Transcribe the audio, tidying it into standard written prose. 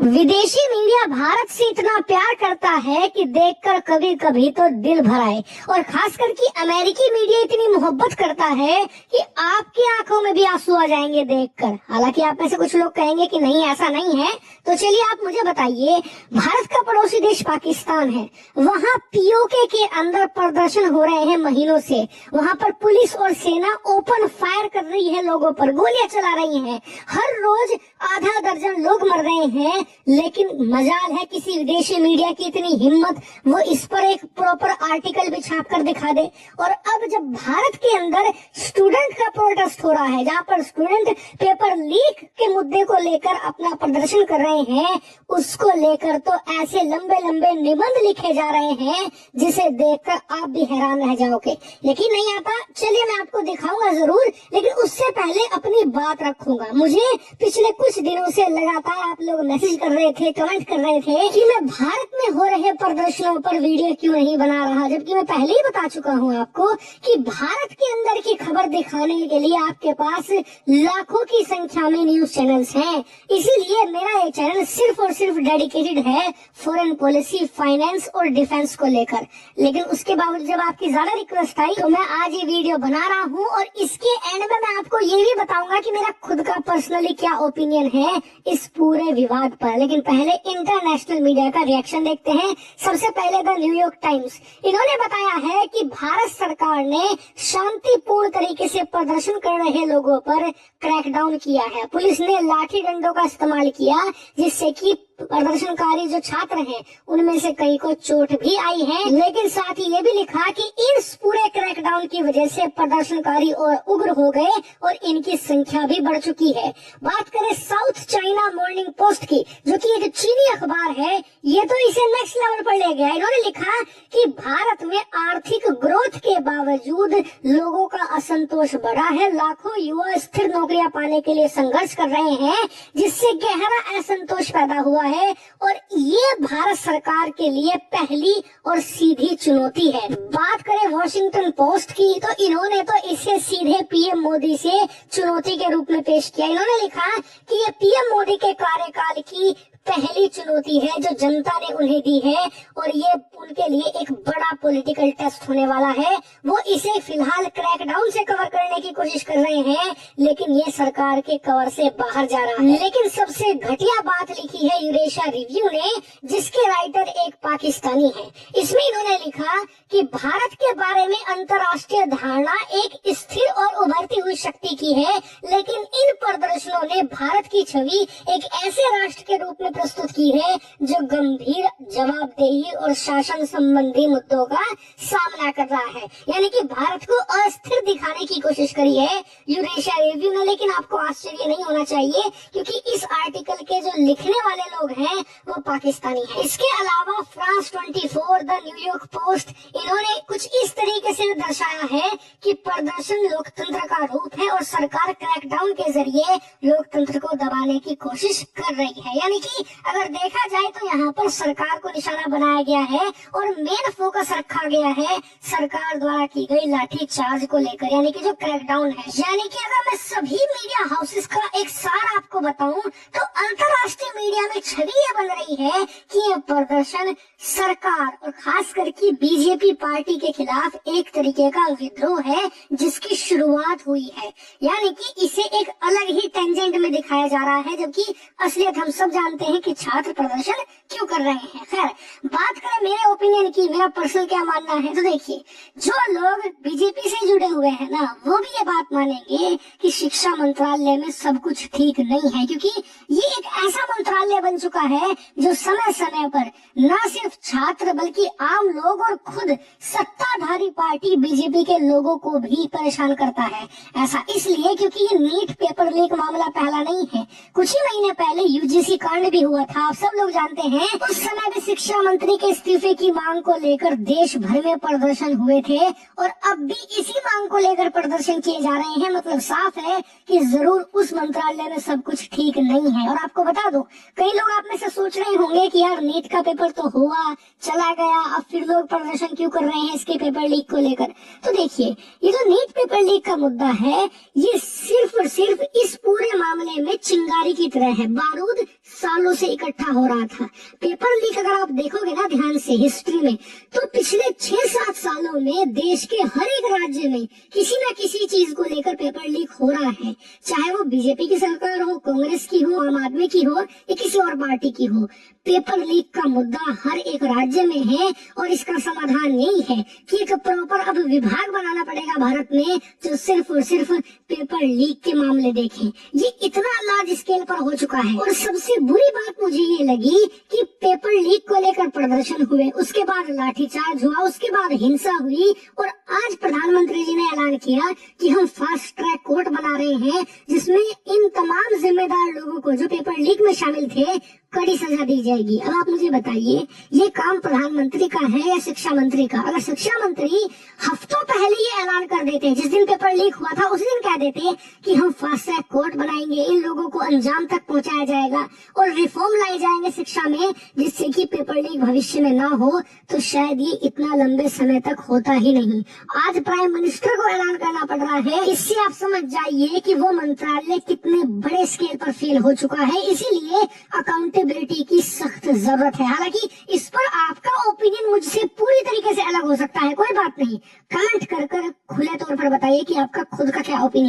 विदेशी मीडिया भारत से इतना प्यार करता है कि देखकर कभी कभी तो दिल भर आए, और खासकर कि अमेरिकी मीडिया इतनी मोहब्बत करता है कि आपकी आंखों में भी आंसू आ जाएंगे देखकर। हालांकि आप में से कुछ लोग कहेंगे कि नहीं, ऐसा नहीं है। तो चलिए आप मुझे बताइए, भारत का पड़ोसी देश पाकिस्तान है, वहाँ पीओके के अंदर प्रदर्शन हो रहे हैं महीनों से। वहाँ पर पुलिस और सेना ओपन फायर कर रही है, लोगों पर गोलियां चला रही है। हर रोज आधा दर्जन लोग मर रहे हैं, लेकिन मजाल है किसी विदेशी मीडिया की इतनी हिम्मत, वो इस पर एक प्रॉपर आर्टिकल भी छाप कर दिखा दे। और अब जब भारत के अंदर स्टूडेंट का प्रोटेस्ट हो रहा है, जहाँ पर स्टूडेंट पेपर लीक के मुद्दे को लेकर अपना प्रदर्शन कर रहे हैं, उसको लेकर तो ऐसे लंबे लंबे निबंध लिखे जा रहे हैं जिसे देखकर आप भी हैरान रह जाओगे। यकीन नहीं आता? चलिए मैं आपको दिखाऊंगा जरूर, लेकिन उससे पहले अपनी बात रखूंगा। मुझे पिछले कुछ दिनों से लगातार आप लोग मैसेज कर रहे थे, कमेंट कर रहे थे कि मैं भारत में हो रहे प्रदर्शनों पर वीडियो क्यों नहीं बना रहा, जबकि मैं पहले ही बता चुका हूं आपको कि भारत के अंदर की खबर दिखाने के लिए आपके पास लाखों की संख्या में न्यूज चैनल्स हैं। इसीलिए मेरा ये चैनल सिर्फ और सिर्फ डेडिकेटेड है फॉरेन पॉलिसी, फाइनेंस और डिफेंस को लेकर। लेकिन उसके बावजूद जब आपकी ज्यादा रिक्वेस्ट आई तो मैं आज ये वीडियो बना रहा हूँ, और इसके एंड में मैं आपको ये भी बताऊंगा कि मेरा खुद का पर्सनली क्या ओपिनियन है इस पूरे विवाद पर। लेकिन पहले इंटरनेशनल मीडिया का रिएक्शन देखते हैं। सबसे पहले द न्यूयॉर्क टाइम्स, इन्होंने बताया है कि भारत सरकार ने शांतिपूर्ण तरीके से प्रदर्शन कर रहे लोगों पर क्रैकडाउन किया है। पुलिस ने लाठी डंडों का इस्तेमाल किया, जिससे कि प्रदर्शनकारी जो छात्र हैं उनमें से कई को चोट भी आई है। लेकिन साथ ही ये भी लिखा कि इस पूरे क्रैकडाउन की वजह से प्रदर्शनकारी और उग्र हो गए और इनकी संख्या भी बढ़ चुकी है। बात करें साउथ चाइना मॉर्निंग पोस्ट की, जो कि एक चीनी अखबार है, ये तो इसे नेक्स्ट लेवल पर ले गया। इन्होंने लिखा कि भारत में आर्थिक ग्रोथ के बावजूद लोगों का असंतोष बढ़ा है। लाखों युवा स्थिर नौकरियां पाने के लिए संघर्ष कर रहे हैं, जिससे गहरा असंतोष पैदा हुआ है, और ये भारत सरकार के लिए पहली और सीधी चुनौती है। बात करें वॉशिंगटन पोस्ट की, तो इन्होंने तो इसे सीधे पीएम मोदी से चुनौती के रूप में पेश किया। इन्होंने लिखा कि ये पीएम मोदी के कार्यकाल की पहली चुनौती है जो जनता ने उन्हें दी है, और ये उनके लिए एक बड़ा पॉलिटिकल टेस्ट होने वाला है। वो इसे फिलहाल क्रैकडाउन से कवर करने की कोशिश कर रहे हैं, लेकिन ये सरकार के कवर से बाहर जा रहा है। लेकिन सबसे घटिया बात लिखी है यूरेशिया रिव्यू ने, जिसके राइटर एक पाकिस्तानी है। इसमें इन्होंने लिखा कि भारत के बारे में अंतर्राष्ट्रीय धारणा एक स्थिर और उभरती हुई शक्ति की है, लेकिन इन प्रदर्शनों ने भारत की छवि एक ऐसे राष्ट्र के रूप में प्रस्तुत की है जो गंभीर जवाबदेही और शासन संबंधी मुद्दों का सामना कर रहा है। यानी कि भारत को अस्थिर दिखाने की कोशिश करी है यूरेशिया रिव्यू ने। लेकिन आपको आश्चर्य नहीं होना चाहिए, क्योंकि इस आर्टिकल के जो लिखने वाले लोग हैं वो पाकिस्तानी हैं। इसके अलावा फ्रांस 24, द न्यूयॉर्क पोस्ट, इन्होंने कुछ इस तरीके से दर्शाया है कि प्रदर्शन लोकतंत्र का रूप है और सरकार क्रैकडाउन के जरिए लोकतंत्र को दबाने की कोशिश कर रही है। यानी कि अगर देखा जाए तो यहाँ पर सरकार को निशाना बनाया गया है और मेन फोकस रखा गया है सरकार द्वारा की गई लाठी चार्ज को लेकर, यानी कि जो क्रैकडाउन है। यानी कि अगर मैं सभी मीडिया हाउसेस का एक सार आपको बताऊं तो अंतर्राष्ट्रीय मीडिया में छवि ये बन रही है कि ये प्रदर्शन सरकार और खास करके बीजेपी पार्टी के खिलाफ एक तरीके का विद्रोह है जिसकी शुरुआत हुई है। यानी कि इसे एक अलग ही टेंजेंट में दिखाया जा रहा है, जबकि असलियत हम सब जानते हैं कि छात्र प्रदर्शन क्यों कर रहे हैं। खैर, बात करें मेरे ओपिनियन की, मेरा पर्सनल क्या मानना है, तो देखिए, जो लोग बीजेपी से जुड़े हुए हैं ना, वो भी ये बात मानेंगे कि शिक्षा मंत्रालय में सब कुछ ठीक नहीं है, क्योंकि ये एक ऐसा मंत्रालय बन चुका है जो समय समय पर न सिर्फ छात्र बल्कि आम लोग और खुद सत्ताधारी पार्टी बीजेपी के लोगों को भी परेशान करता है। ऐसा इसलिए क्योंकि ये नीट पेपर लीक मामला पहला नहीं है। कुछ ही महीने पहले यूजीसी कांड भी हुआ था, आप सब लोग जानते हैं। उस समय भी शिक्षा मंत्री के इस्तीफे की मांग को लेकर देश भर में प्रदर्शन हुए थे, और अब भी इसी मांग को लेकर प्रदर्शन किए जा रहे हैं। मतलब साफ है कि जरूर उस मंत्रालय में सब कुछ ठीक नहीं है। और आपको बता दो, कई लोग आप में से सोच रहे होंगे कि यार नीट का पेपर तो हुआ चला गया, अब फिर लोग प्रदर्शन क्यों कर रहे हैं इसके पेपर लीक को लेकर। तो देखिए, ये जो नीट पेपर लीक का मुद्दा है, ये सिर्फ और सिर्फ इस पूरे मामले में चिंगारी की तरह है, बारूद सालों से इकट्ठा हो रहा था। पेपर लीक अगर आप देखोगे ना ध्यान से हिस्ट्री में, तो पिछले 6-7 सालों में देश के हर एक राज्य में किसी न किसी चीज को लेकर पेपर लीक हो रहा है, चाहे वो बीजेपी की सरकार हो, कांग्रेस की हो, आम आदमी की हो या किसी और पार्टी की हो। पेपर लीक का मुद्दा हर एक राज्य में है और इसका समाधान यही है कि एक प्रॉपर अब विभाग बनाना पड़ेगा भारत में जो सिर्फ और सिर्फ पेपर लीक के मामले देखे। ये इतना लार्ज स्केल पर हो चुका है। और सबसे बुरी बात मुझे ये लगी कि पेपर लीक को लेकर प्रदर्शन हुए, उसके बाद लाठीचार्ज हुआ, उसके बाद हिंसा हुई और आज प्रधानमंत्री जी ने ऐलान किया कि हम फास्ट ट्रैक कोर्ट बना रहे हैं जिसमें इन तमाम जिम्मेदार लोगों को जो पेपर लीक में शामिल थे कड़ी सजा दी जाएगी। अब आप मुझे बताइए, ये काम प्रधानमंत्री का है या शिक्षा मंत्री का? अगर शिक्षा मंत्री हफ्तों पहले ये ऐलान कर देते, जिस दिन पेपर लीक हुआ था उस दिन कह देते कि हम फास्ट ट्रैक कोर्ट बनाएंगे, इन लोगों को अंजाम तक पहुंचाया जाएगा और रिफॉर्म लाए जाएंगे शिक्षा में जिससे कि पेपर लीक भविष्य में ना हो, तो शायद ये इतना लंबे समय तक होता ही नहीं। आज प्राइम मिनिस्टर को ऐलान करना पड़ रहा है। इससे आप समझ जाइए कि वो मंत्रालय कितने बड़े स्केल पर फेल हो चुका है। इसीलिए अकाउंटेबिलिटी की सख्त जरूरत है। हालांकि इस पर आपका ओपिनियन मुझसे पूरी तरीके से अलग हो सकता है, कोई बात नहीं। कमेंट कर खुले तौर पर बताइए कि आपका खुद का क्या ओपिनियन